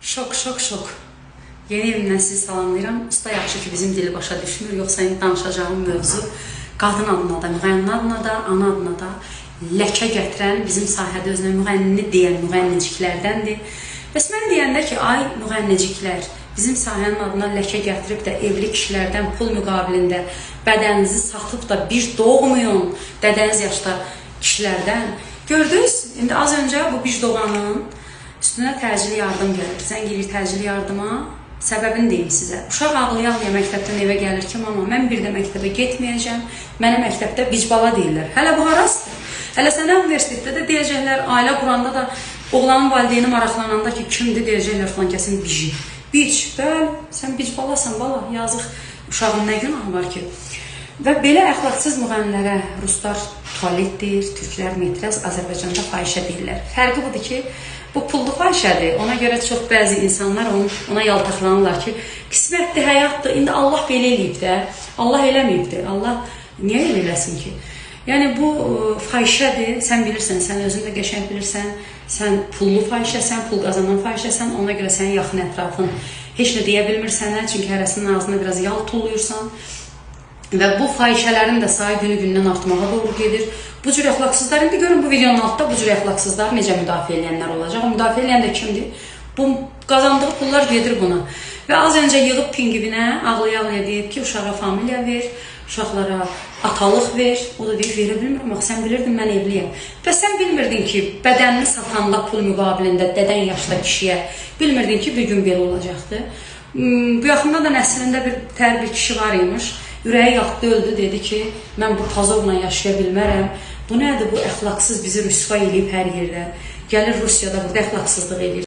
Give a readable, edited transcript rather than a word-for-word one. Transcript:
Şok. Yeni evimdən sizi salamlayıram. Usta yaxşı ki bizim dili başa düşmür. Yoxsa indi danışacağım mövzu qadın adına da, müğənni adına da, ana adına da ləkə gətirən, bizim sahədə özünə müğənni deyən müğənniciklərdəndir. Bəs mən deyəndə ki, ay müğənniciklər, bizim sahənin adına ləkə gətirib də evli kişilərdən pul müqabilində bədəninizi satıb da bir doğmayın dədəniz yaşda kişilərdən. Gördünüz, indi az öncə bu bir doğanın üstünə təcili yardım gəlir. Zəng edir təcili yardıma. Səbəbini deyim sizə. Uşaq ağlaya-ağlaya məktəbdən evə gəlir ki, mama, mən bir də məktəbə getməyəcəm. Mənə məktəbdə bicbala deyirlər. Hələ bu harasıdır? Hələ sənə universitetdə də deyəcəklər, ailə quranda da oğlanın valideyni maraqlananda ki, kimdir deyəcəklər falan kəsin bici. Bic, bəli, sən bicbalasan, bala, yazıq uşağın nə günahı var ki? Və belə əxlaqsız müğənnilərə ruslar tualet deyir, türklər metrəz, Azərbaycanda fahişə deyirlər. Fərqi budur ki, bu pullu fahişədir. Ona görə çox bəzi insanlar ona yaltaqlanırlar ki, qismətdir, həyatdır. İndi Allah belə eləyib də, Allah eləməyibdir. Allah niyə elə eləsin ki? Yəni bu fahişədir, sən bilirsən, sən özün də qəşəng bilirsən, sən pullu fahişəsən, pul qazanan fahişəsən, ona görə sənin yaxın ətrafın heç nə deyə bilmir sənə, çünki hərəsinin ağzına biraz yağ tulluyursan. Və bu fahişələrin də sayı günü-gündən artmağa doğru gedir. Bu cür əxlaqsızlar, indi görün bu videonun altında bu cür əxlaqsızlar necə müdafiə edənlər olacaq. O müdafiə edən də kimdir? Bu qazandığı pullar gedir buna. Və az öncə yığıb pingivinə ağlaya-ağlaya deyib ki, uşağa familiya ver, uşaqlara atalıq ver. O da deyib, verə bilmirəm, bax sən bilirdin mən evliyəm. Və sən bilmirdin ki, bədənini satanda pul müqabilində dədən yaşda kişiyə, bilmirdin ki, bir gün belə olacaqdır. Bu yaxında da nəslində bir kişi var imiş. Ürəyi yaxdı, öldü, dedi ki, mən bu pazovla yaşaya bilmərəm. Bu nədir? Bu əxlaqsız bizi rüsva eləyib hər yerdə. Gəlir Rusiyada burada əxlaqsızlıq eləyir.